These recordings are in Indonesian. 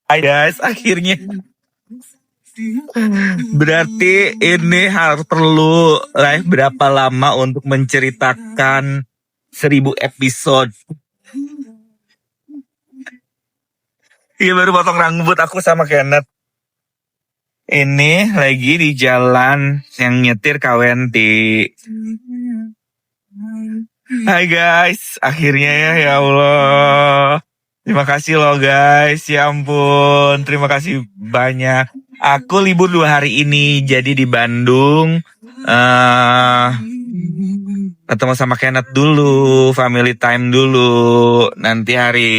Hai guys, akhirnya. Berarti ini harus perlu live berapa lama untuk menceritakan 1000 episode. Iya baru potong rambut aku sama Kenneth. Ini lagi di jalan yang nyetir Kawenti. Hai guys, akhirnya ya Allah. Terima kasih loh guys, ya ampun, terima kasih banyak. Aku libur 2 hari ini, jadi di Bandung. Ketemu sama Kenneth dulu, family time dulu. Nanti hari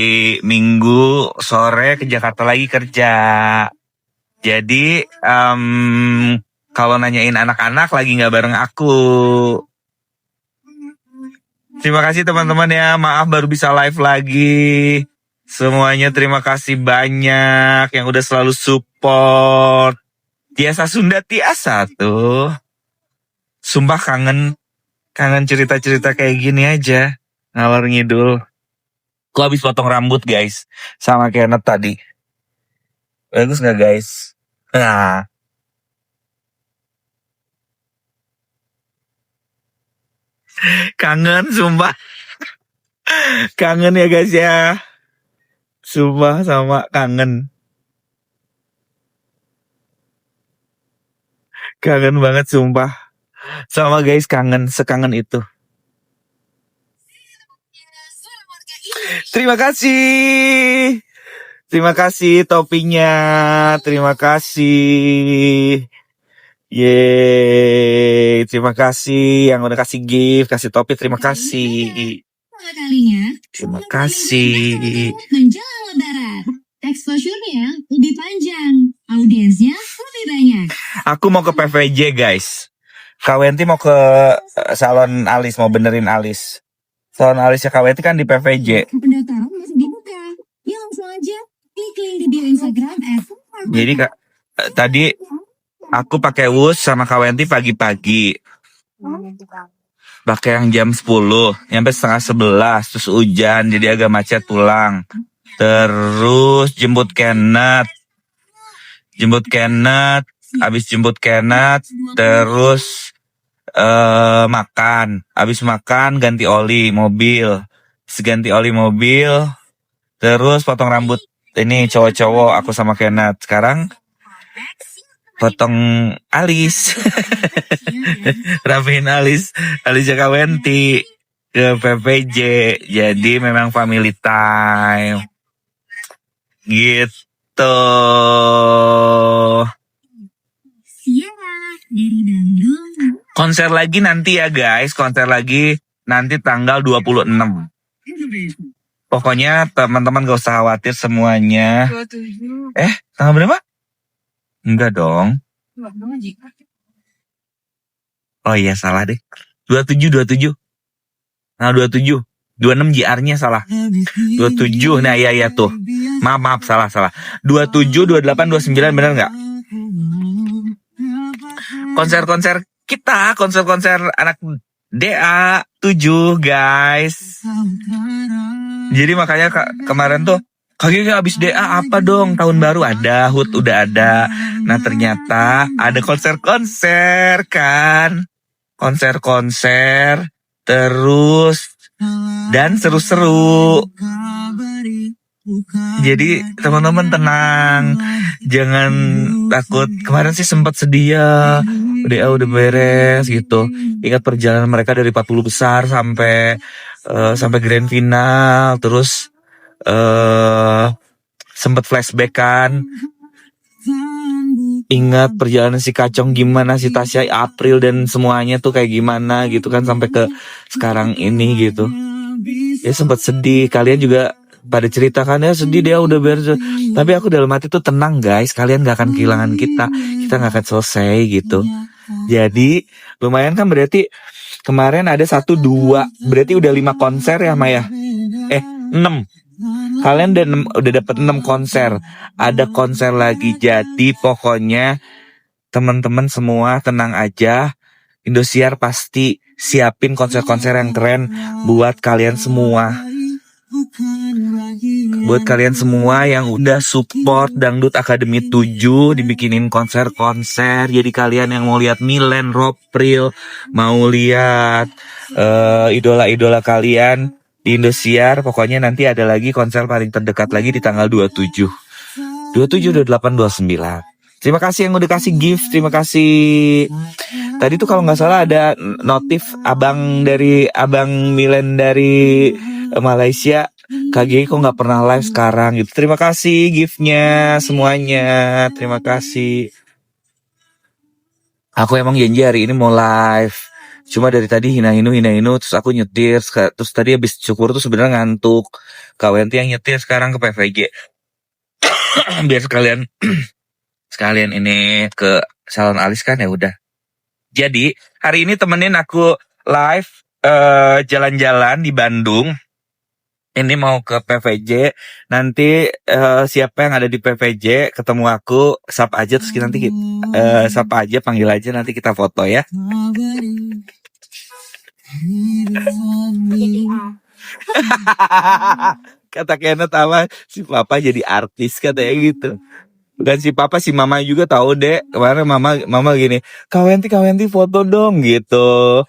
Minggu sore ke Jakarta lagi kerja. Jadi kalau nanyain anak-anak lagi nggak bareng aku. Terima kasih teman-teman ya, maaf baru bisa live lagi. Semuanya terima kasih banyak yang udah selalu support. Tiasa Sunda Tiasa tuh. Sumpah kangen cerita-cerita kayak gini aja. Ngalor ngidul. Aku habis potong rambut guys, sama Kenneth tadi. Bagus gak guys? Nah. Kangen sumpah. Kangen ya guys ya. Sumpah sama kangen. Kangen banget sumpah. Sama guys kangen, sekangen itu. Terima kasih. Terima kasih topinya. Terima kasih. Yeay. Terima kasih yang udah kasih gift, kasih topi. Terima kasih. Terima kasih. Menjelang Lebaran, exposure-nya lebih panjang, audiensnya lebih banyak. Aku mau ke PVJ guys. Kawenti mau ke salon alis, mau benerin alis. Salon alisnya Kawenti kan di PVJ. Pendaftaran masih dibuka. Ya langsung aja klik link di bio Instagram Jadi tadi aku pakai wus sama Kawenti pagi-pagi. Pakai yang jam 10, nyampe setengah 11, terus hujan, jadi agak macet pulang. Terus jemput Kenneth, habis jemput Kenneth, terus makan, habis makan ganti oli mobil, terus potong rambut. Ini cowok-cowok aku sama Kenneth. Sekarang potong alis. Rapiin alisnya Kawenti ke PPJ. Jadi memang family time gitu. Konser lagi nanti ya guys, nanti tanggal 26. Pokoknya teman-teman gak usah khawatir semuanya. 27. Tanggal berapa? Enggak dong. Oh iya salah deh. 27. Nah 27. 26 JR-nya salah. 27. Nah iya tuh. Maaf salah. 27, 28, 29 bener nggak? Konser-konser kita, konser anak DA 7 guys. Jadi makanya kemarin tuh kayaknya abis DA apa dong, tahun baru ada, HUT udah ada. Nah ternyata ada konser-konser kan. Konser terus dan seru-seru. Jadi teman-teman tenang, jangan takut. Kemarin sih sempat sedih ya, DA udah beres gitu. Ingat perjalanan mereka dari 40 besar sampai grand final, terus sempat flashback kan. Ingat perjalanan si Kacong gimana, si Tasya, April dan semuanya tuh kayak gimana gitu kan sampai ke sekarang ini gitu. Ya sempat sedih, kalian juga pada cerita kan ya sedih dia udah beres. Tapi aku dalam hati tuh tenang guys, kalian gak akan kehilangan kita gak akan selesai gitu. Jadi lumayan kan, berarti kemarin ada 1, 2, berarti udah 5 konser ya Maya? 6. Kalian udah dapet 6 konser. Ada konser lagi. Jadi pokoknya teman-teman semua tenang aja. Indosiar pasti siapin konser-konser yang keren buat kalian semua. Buat kalian semua yang udah support Dangdut Akademi 7 dibikinin konser-konser. Jadi kalian yang mau lihat Milen, Ropril, mau lihat idola-idola kalian di Indosiar, pokoknya nanti ada lagi konser paling terdekat lagi di tanggal 27, 28, 29. Terima kasih yang udah kasih gift, terima kasih. Tadi tuh kalau nggak salah ada notif abang Milen dari Malaysia. KGI kok nggak pernah live sekarang gitu. Terima kasih giftnya semuanya, terima kasih. Aku emang janji hari ini mau live. Cuma dari tadi hina-hinu, terus aku nyetir, terus tadi habis syukur tuh sebenarnya ngantuk. Kak Wenti yang nyetir sekarang ke PVJ. Biar sekalian ini ke salon alis kan ya udah. Jadi hari ini temenin aku live jalan-jalan di Bandung. Ini mau ke PVJ. Nanti siapa yang ada di PVJ ketemu aku, sapa aja terus nanti sapa aja, panggil aja, nanti kita foto ya. Kata Kenneth apa, si papa jadi artis katanya gitu. Bukan si papa, si mama juga tahu deh. Kemarin mama gini, Kak Wenti foto dong gitu.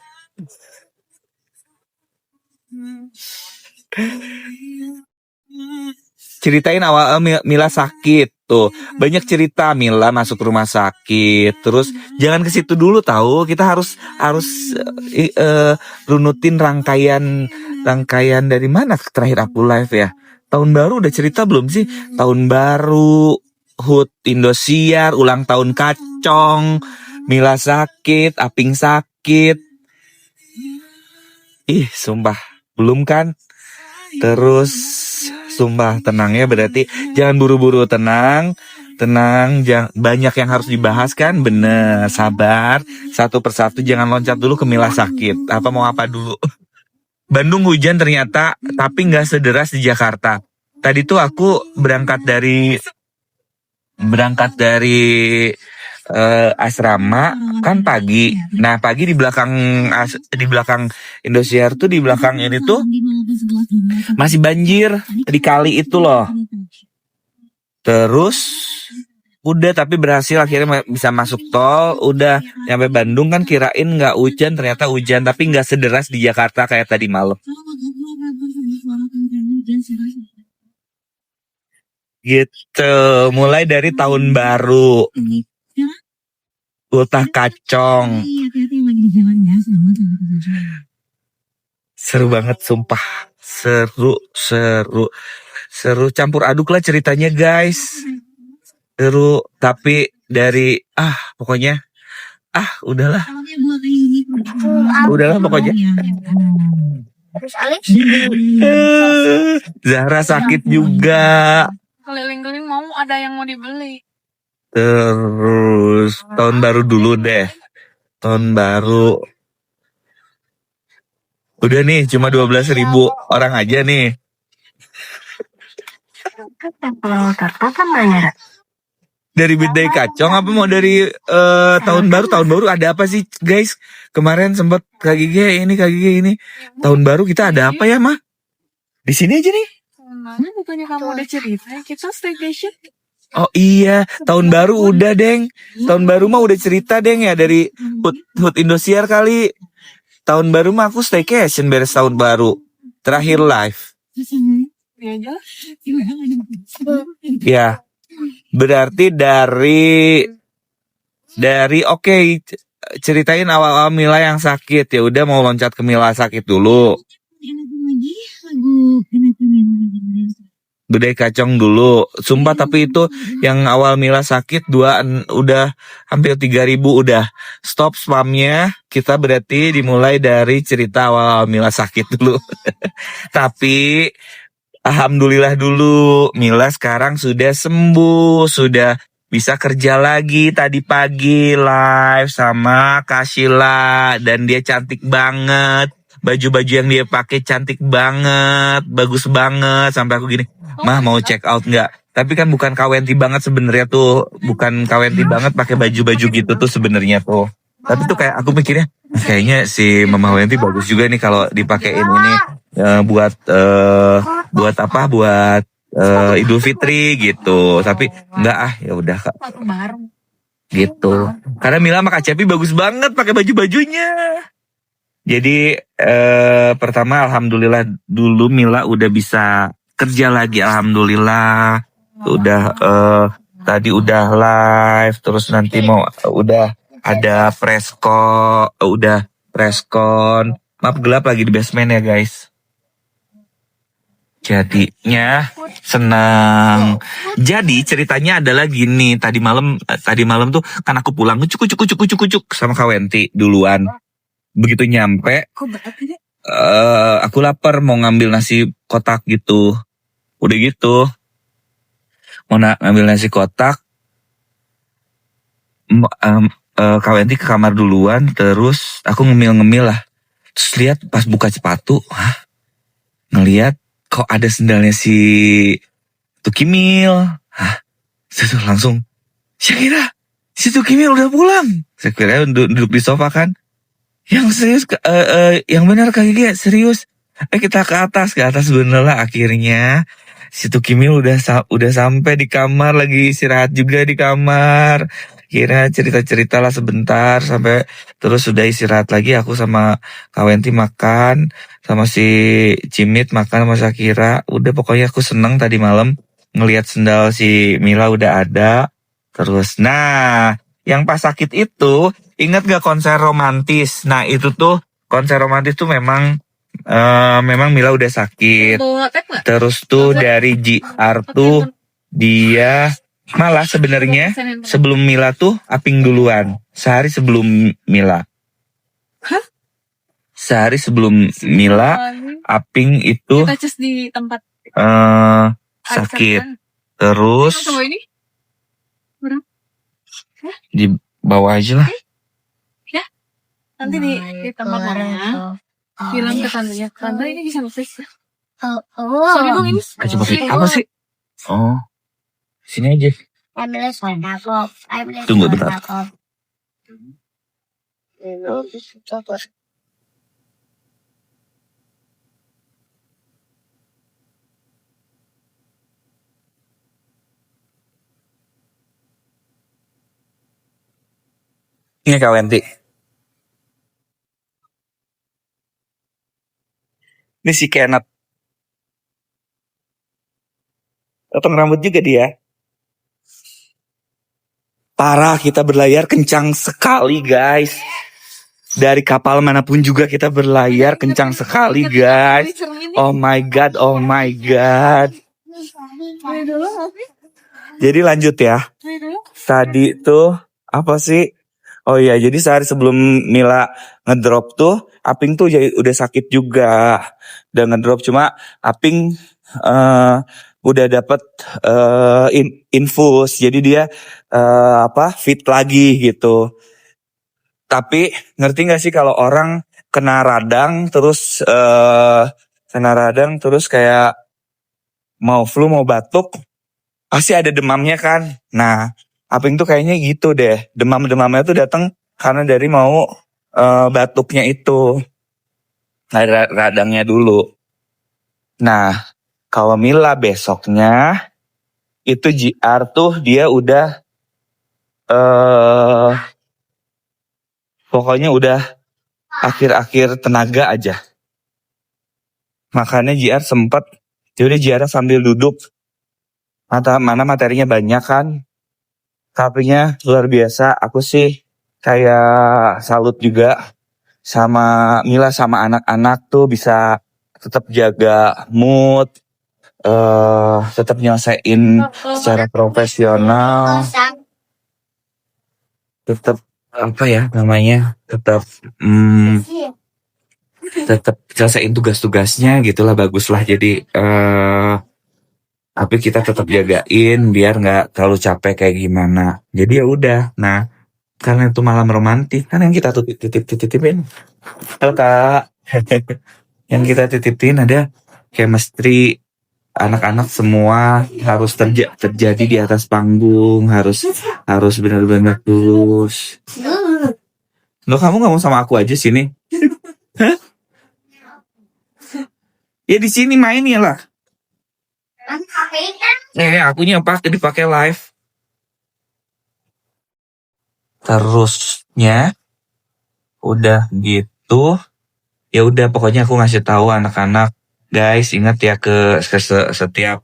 Ceritain awal Mila sakit tuh. Banyak cerita Mila masuk rumah sakit. Terus jangan ke situ dulu tahu. Kita harus runutin rangkaian dari mana terakhir aku live ya. Tahun baru udah cerita belum sih? Tahun baru, HUT Indosiar, ulang tahun Kacong, Mila sakit, Aping sakit. Ih, sumpah belum kan? Terus sumpah tenang ya, berarti jangan buru-buru, tenang, banyak yang harus dibahas kan, bener, sabar, satu persatu, jangan loncat dulu ke Mila sakit, mau apa dulu. Bandung hujan ternyata, tapi nggak sederas di Jakarta. Tadi tuh aku berangkat dari asrama kan pagi. Nah pagi di belakang Indosiar tuh, di belakang ini tuh masih banjir di kali itu loh. Terus udah, tapi berhasil akhirnya bisa masuk tol. Udah nyampe Bandung kan, kirain nggak hujan, ternyata hujan, tapi nggak sederas di Jakarta kayak tadi malam. Gitu, mulai dari tahun baru. Ultah Kacong. Seru banget sumpah. Seru. Campur aduk lah ceritanya guys. Seru, tapi dari pokoknya udahlah pokoknya. Zahra sakit juga. Keliling-keliling mau ada yang mau dibeli. Terus tahun baru dulu deh. Tahun baru. Udah nih, cuma 12.000 orang aja nih. Dari Birthday Kacong apa mau dari tahun baru? Tahun baru ada apa sih guys? Kemarin sempat KGG ini. Tahun baru kita ada apa ya mah? Di sini aja nih. Bukannya kamu udah cerita kita staycation? Oh iya, tahun baru udah deng. Tahun baru mah udah cerita deng ya, dari HUT Indosiar kali. Tahun baru mah aku staycation beres tahun baru. Terakhir live. Ya. Berarti dari oke, ceritain awal-awal Mila yang sakit. Ya udah, mau loncat ke Mila sakit dulu. Birthday Kacong dulu. Sumpah, tapi itu yang awal Mila sakit udah hampir 3.000 udah. Stop spamnya. Kita berarti dimulai dari cerita awal Mila sakit dulu. Tapi alhamdulillah dulu, Mila sekarang sudah sembuh, sudah bisa kerja lagi. Tadi pagi live sama Kak Sheila dan dia cantik banget. Baju-baju yang dia pakai cantik banget, bagus banget, sampai aku gini, Mah mau check out nggak? Tapi kan bukan Kak Wenti banget sebenarnya tuh, bukan Kak Wenti banget pakai baju-baju gitu tuh sebenarnya tuh. Tapi tuh kayak aku mikirnya, kayaknya si Mama Wenti bagus juga nih kalau dipakein ini. buat apa? Buat Idul Fitri gitu. Tapi enggak ya udah Kak Satu bareng. gitu. Karena Mila sama Kak Cepi bagus banget pakai baju-bajunya. Jadi pertama alhamdulillah dulu Mila udah bisa kerja lagi, alhamdulillah. Udah tadi udah live, terus nanti mau udah ada preskon. Maaf gelap lagi di basement ya guys. Jadinya senang. Jadi ceritanya adalah gini, tadi malam tuh kan aku pulang cucuk sama Kak Wenti duluan. Begitu nyampe, Kok berat ini? aku lapar mau ngambil nasi kotak gitu. Udah gitu, mau ngambil nasi kotak, Kak Wenti ke kamar duluan, terus aku ngemil lah. Terus lihat pas buka sepatu, ngelihat kok ada sendalnya si Tukimil. Terus langsung, Syakira, si Tukimil udah pulang. Saya kira duduk di sofa kan. Yang serius, yang benar Kak Gigi, serius. Kita ke atas bener lah akhirnya. Si Tukimil udah sampai di kamar, lagi istirahat juga di kamar. Kira cerita lah sebentar sampai terus sudah istirahat lagi. Aku sama Kak Wenti makan, sama si Cimit makan sama Syakira. Udah pokoknya aku seneng tadi malam ngelihat sendal si Mila udah ada. Terus nah, yang pas sakit itu ingat gak konser romantis? Nah itu tuh konser romantis tuh memang Mila udah sakit. Bawa tep nggak? Terus tuh dari JR tuh dia malah sebenarnya sebelum Mila tuh Aping duluan. Sehari sebelum Mila. Hah? Sehari sebelum Mila, Aping itu Kita cus di tempat sakit. arisan. Terus Coba ini. di bawah aja lah. Nanti di tempat mana? Bilang ke tantenya. Tante ini bisa nge-fix. Sorry dong ini. Coba apa sih? Oh, sini aja. Tunggu bentar. Ini Kak Wenti. Ini si Kenneth. Potong rambut juga dia. Parah, kita berlayar kencang sekali guys. Dari kapal manapun juga kita berlayar kencang sekali guys. Oh my god, oh my god. Jadi lanjut ya. Tadi tuh apa sih? Oh iya, jadi sehari sebelum Mila ngedrop tuh, Aping tuh udah sakit juga. Udah ngedrop, cuma Aping udah dapet infus. Jadi dia fit lagi gitu. Tapi ngerti gak sih kalau orang kena radang terus kayak mau flu, mau batuk, pasti ada demamnya kan. Nah, Aping tuh kayaknya gitu deh. Demamnya tuh datang karena dari mau batuknya itu. Ada radangnya dulu. Nah, kalau Mila besoknya itu JR tuh dia udah pokoknya udah akhir-akhir tenaga aja. Makanya JR sempat jadi JR sambil duduk. Mana materinya banyak kan. Tapi-nya luar biasa. Aku sih kayak salut juga sama Mila sama anak-anak tuh bisa tetap jaga mood, tetap nyelesain secara profesional, tetap apa ya namanya, tetap selesaiin tugas-tugasnya gitulah, baguslah. Jadi tapi kita tetap jagain biar nggak terlalu capek kayak gimana. Jadi ya udah. Nah, karena itu malam romantis kan yang kita titipin. Halo Kak. Yang kita titipin ada chemistry, anak-anak semua harus terjadi di atas panggung, harus benar-benar tulus. Loh, kamu nggak mau sama aku aja sini? Ya di sini main ya lah. Akunya dipakai live. Terusnya udah gitu, ya udah pokoknya aku ngasih tahu anak-anak, guys ingat ya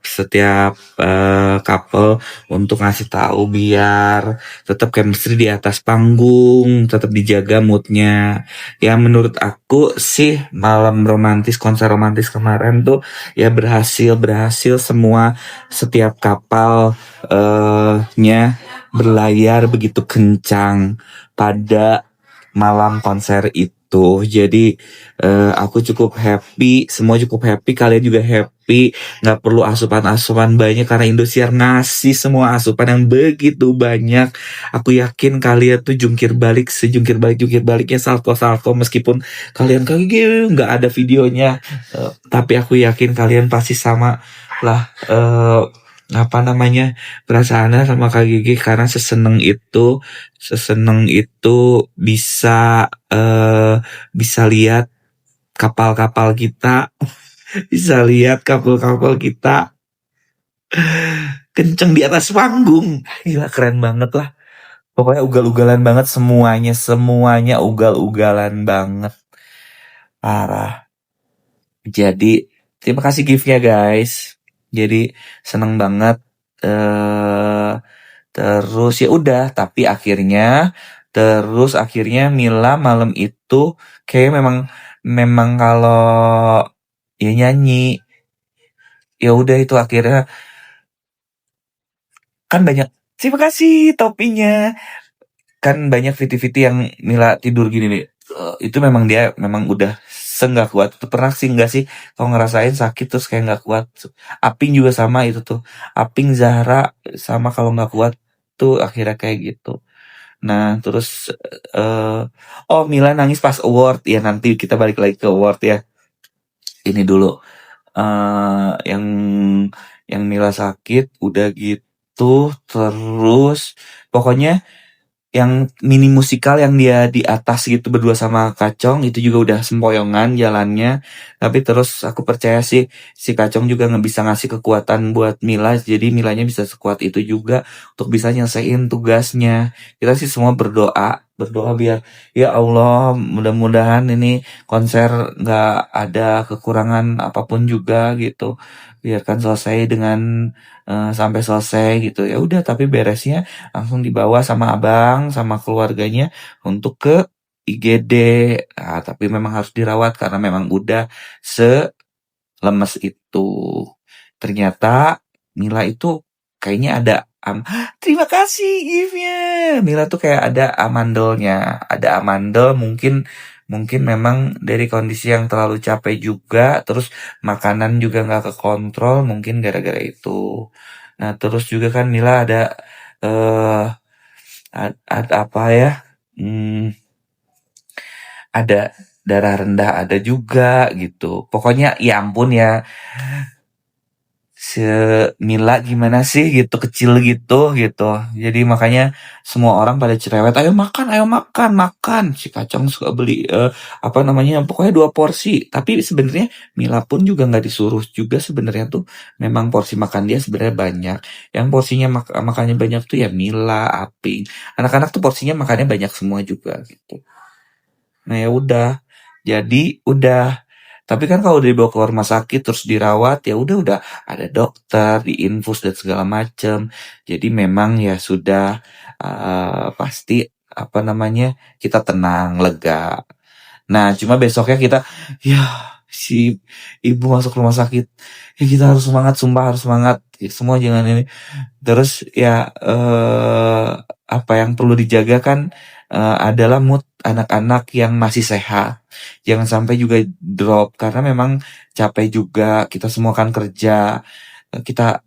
setiap couple untuk ngasih tahu biar tetap chemistry di atas panggung, tetap dijaga moodnya. Ya menurut aku sih konser romantis kemarin tuh ya berhasil semua, setiap kapal nya berlayar begitu kencang pada malam konser itu. Jadi aku cukup happy, semua cukup happy, kalian juga happy. Nggak perlu asupan-asupan banyak karena Indosiar ngasih semua asupan yang begitu banyak. Aku yakin kalian tuh jungkir balik baliknya salto meskipun kalian kayak nggak ada videonya. Tapi aku yakin kalian pasti sama lah perasaannya sama Kak Gigi karena seseneng itu bisa lihat kapal-kapal kita bisa lihat kapal-kapal kita kenceng di atas panggung. Gila keren banget lah, pokoknya ugal-ugalan banget, semuanya ugal-ugalan banget, parah. Jadi terima kasih gift-nya guys, jadi seneng banget. Terus ya udah, tapi akhirnya Mila malam itu kayak memang kalau ya nyanyi, ya udah itu akhirnya kan banyak, terima kasih topinya, kan banyak VT-VT yang Mila tidur gini nih. Itu dia memang udah nggak kuat. Itu pernah sih nggak sih kalau ngerasain sakit terus kayak nggak kuat. Aping juga sama itu tuh. Aping Zahra sama kalau nggak kuat tuh akhirnya kayak gitu. Nah terus Mila nangis pas award ya, nanti kita balik lagi ke award ya. Ini dulu yang Mila sakit udah gitu, terus pokoknya yang mini musikal yang dia di atas gitu berdua sama Kacong itu juga udah sempoyongan jalannya. Tapi terus aku percaya sih si Kacong juga nggak bisa ngasih kekuatan buat Mila, jadi Milanya bisa sekuat itu juga untuk bisa nyelesain tugasnya. Kita sih semua berdoa biar ya Allah mudah-mudahan ini konser nggak ada kekurangan apapun juga gitu, biarkan selesai dengan sampai selesai gitu. Ya udah, tapi beresnya langsung dibawa sama abang sama keluarganya untuk ke IGD. Nah, tapi memang harus dirawat karena memang udah selemes itu. Ternyata Mila itu kayaknya ada terima kasih gift-nya. Mila tuh kayak ada amandel, mungkin memang dari kondisi yang terlalu capek juga, terus makanan juga nggak kekontrol, mungkin gara-gara itu. Nah terus juga kan Mila ada ada apa ya? Ada darah rendah ada juga gitu. Pokoknya ya ampun ya. Mila gimana sih gitu, kecil gitu. Jadi makanya semua orang pada cerewet, ayo makan. Si Kacang suka beli pokoknya 2 porsi. Tapi sebenarnya Mila pun juga nggak disuruh juga sebenarnya tuh. Memang porsi makan dia sebenarnya banyak. Yang porsinya makannya banyak tuh ya Mila, Aping. Anak-anak tuh porsinya makannya banyak semua juga gitu. Nah ya udah. Jadi udah. Tapi kan kalau dibawa ke rumah sakit terus dirawat ya udah ada dokter, diinfus dan segala macam. Jadi memang ya sudah pasti kita tenang, lega. Nah cuma besoknya kita ya si ibu masuk rumah sakit ya kita harus semangat, sumpah harus semangat. Ya, semua jangan ini. Terus ya apa yang perlu dijaga kan adalah mood anak-anak yang masih sehat. Jangan sampai juga drop karena memang capek juga, kita semua kan kerja. Kita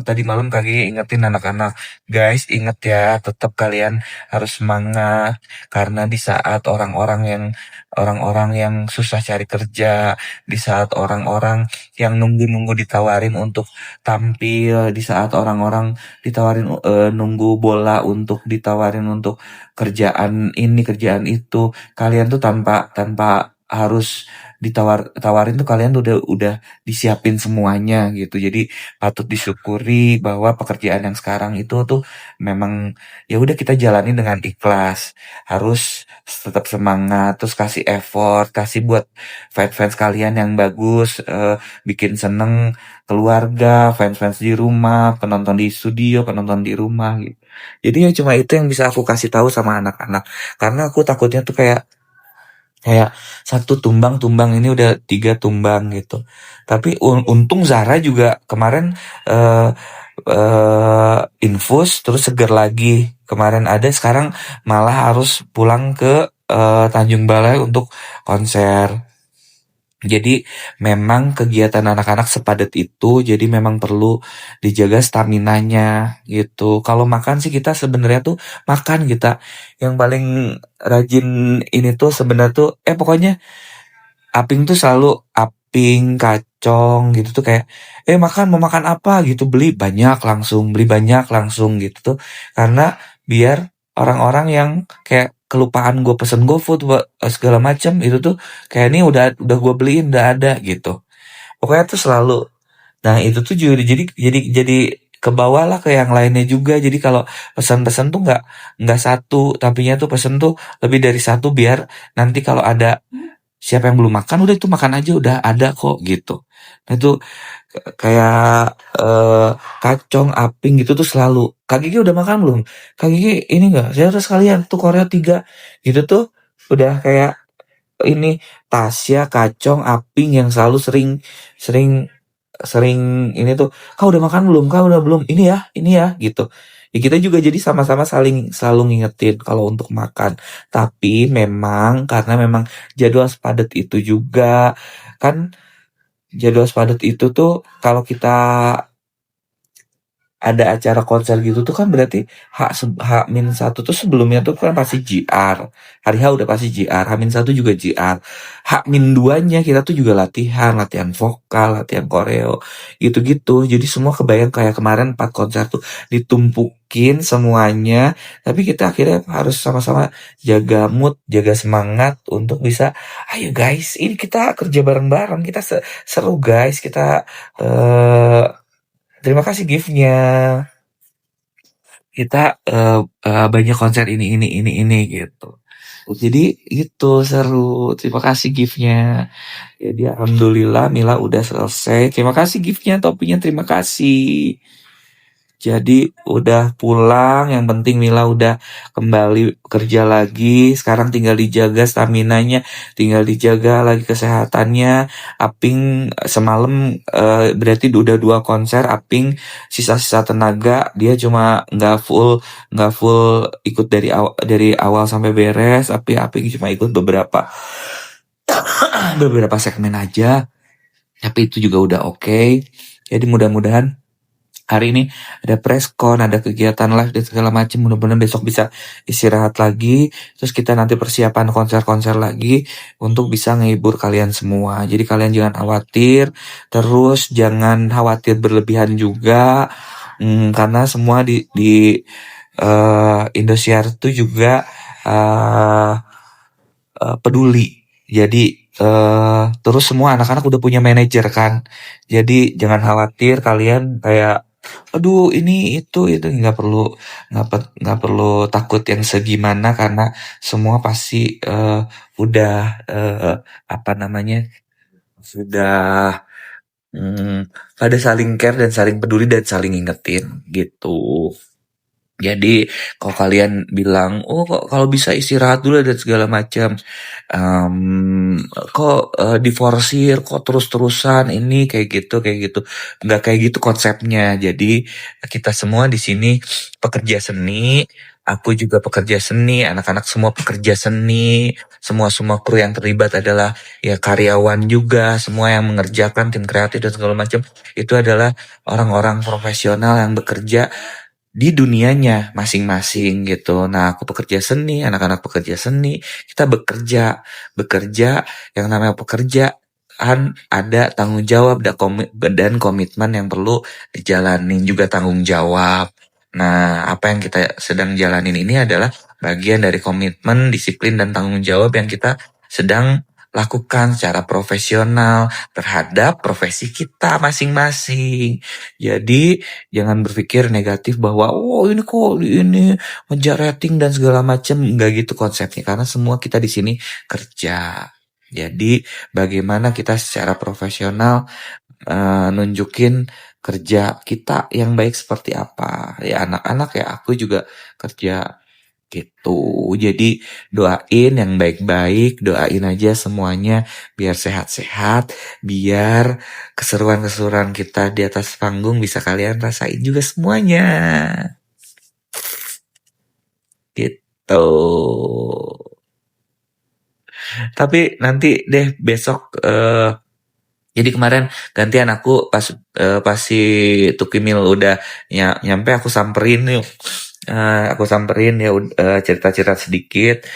tadi malam kaki ingetin anak-anak, guys inget ya tetap kalian harus semangat karena di saat orang-orang yang susah cari kerja, di saat orang-orang yang nunggu ditawarin untuk tampil, di saat orang-orang ditawarin nunggu bola untuk ditawarin untuk kerjaan ini kerjaan itu, kalian tuh tanpa harus tawarin tuh kalian tuh udah disiapin semuanya gitu. Jadi patut disyukuri bahwa pekerjaan yang sekarang itu tuh memang ya udah kita jalani dengan ikhlas. Harus tetap semangat, terus kasih effort, kasih buat fans-fans kalian yang bagus, bikin seneng keluarga, fans-fans di rumah, penonton di studio, penonton di rumah gitu. Jadi ya cuma itu yang bisa aku kasih tahu sama anak-anak. Karena aku takutnya tuh kayak kayak satu tumbang ini udah 3 tumbang gitu. Tapi untung Zara juga kemarin eh infus terus seger lagi. Kemarin ada, sekarang malah harus pulang ke Tanjung Balai untuk konser. Jadi memang kegiatan anak-anak sepadat itu, jadi memang perlu dijaga staminanya gitu. Kalau makan sih kita sebenarnya tuh makan kita yang paling rajin ini tuh sebenarnya tuh pokoknya Aping tuh selalu Aping, Kacong gitu tuh kayak mau makan apa gitu, beli banyak langsung gitu tuh, karena biar orang-orang yang kayak kelupaan gue pesen GoFood segala macam itu tuh kayak ini udah gue beliin udah ada gitu. Pokoknya tuh selalu. Nah, itu tuh juga jadi ke bawah lah ke yang lainnya juga. Jadi kalau pesan-pesan tuh nggak satu, tapinya tuh pesen tuh lebih dari satu biar nanti kalau ada siapa yang belum makan udah itu makan aja udah ada kok gitu. Nah itu kayak Kacong, Aping gitu tuh selalu. Kak Gigi udah makan belum? Kak Gigi ini enggak? Saya harus sekalian tuh Korea 3 gitu tuh udah kayak ini Tasya, Kacong, Aping yang selalu sering sering sering ini tuh, kau udah makan belum? Kau udah belum? Ini ya gitu. Ya kita juga jadi sama-sama saling selalu ngingetin kalau untuk makan. Tapi memang karena memang jadwal sepadat itu juga kan, jadwal sepadat itu tuh kalau kita ada acara konser gitu tuh kan berarti H-1 tuh sebelumnya tuh kan pasti JR. Hari H udah pasti JR, H-1 juga JR. H-2-nya kita tuh juga latihan vokal, latihan koreo, gitu-gitu. Jadi semua kebayang kayak kemarin 4 konser tuh ditumpukin semuanya, tapi kita akhirnya harus sama-sama jaga mood, jaga semangat untuk bisa, ayo guys, ini kita kerja bareng-bareng, kita seru guys, kita terima kasih gift-nya. Kita banyak konser ini gitu. Jadi itu seru. Terima kasih gift-nya. Jadi alhamdulillah Mila udah selesai. Terima kasih gift-nya, topinya terima kasih. Jadi udah pulang, yang penting Mila udah kembali kerja lagi. Sekarang tinggal dijaga staminanya, tinggal dijaga lagi kesehatannya. Aping semalam berarti udah 2 konser. Aping sisa-sisa tenaga, dia cuma nggak full ikut dari awal sampai beres. Tapi Aping cuma ikut beberapa segmen aja. Tapi itu juga udah oke. Jadi mudah-mudahan hari ini ada preskon, ada kegiatan live dan segala macam. Mudah-mudahan besok bisa istirahat lagi. Terus kita nanti persiapan konser-konser lagi untuk bisa ngehibur kalian semua. Jadi kalian jangan khawatir. Terus jangan khawatir berlebihan juga. Karena semua di Indosiar itu juga peduli. Jadi terus semua anak-anak udah punya manajer kan. Jadi jangan khawatir kalian kayak aduh ini itu nggak perlu takut yang segimana, karena semua pasti udah sudah pada saling care dan saling peduli dan saling ingetin gitu. Jadi kalau kalian bilang kok kalau bisa istirahat dulu dan segala macam, kok diforsir, kok terus-terusan ini kayak gitu, nggak kayak gitu konsepnya. Jadi kita semua di sini pekerja seni, aku juga pekerja seni, anak-anak semua pekerja seni, semua kru yang terlibat adalah ya karyawan juga, semua yang mengerjakan tim kreatif dan segala macam itu adalah orang-orang profesional yang bekerja di dunianya masing-masing gitu. Nah, aku pekerja seni, anak-anak pekerja seni, kita bekerja yang namanya pekerjaan ada tanggung jawab dan komitmen yang perlu dijalanin, juga tanggung jawab. Nah, apa yang kita sedang jalanin ini adalah bagian dari komitmen, disiplin dan tanggung jawab yang kita sedang lakukan secara profesional terhadap profesi kita masing-masing. Jadi jangan berpikir negatif bahwa oh ini kok ini ngejar rating dan segala macam, enggak gitu konsepnya, karena semua kita di sini kerja. Jadi bagaimana kita secara profesional nunjukin kerja kita yang baik seperti apa. Ya anak-anak ya aku juga kerja gitu. Jadi doain yang baik-baik, doain aja semuanya biar sehat-sehat, biar keseruan-keseruan kita di atas panggung bisa kalian rasain juga semuanya. Gitu. Tapi nanti deh besok jadi kemarin gantian aku pas si Tukimil udah nyampe aku samperin yuk. Aku samperin ya cerita-cerita sedikit.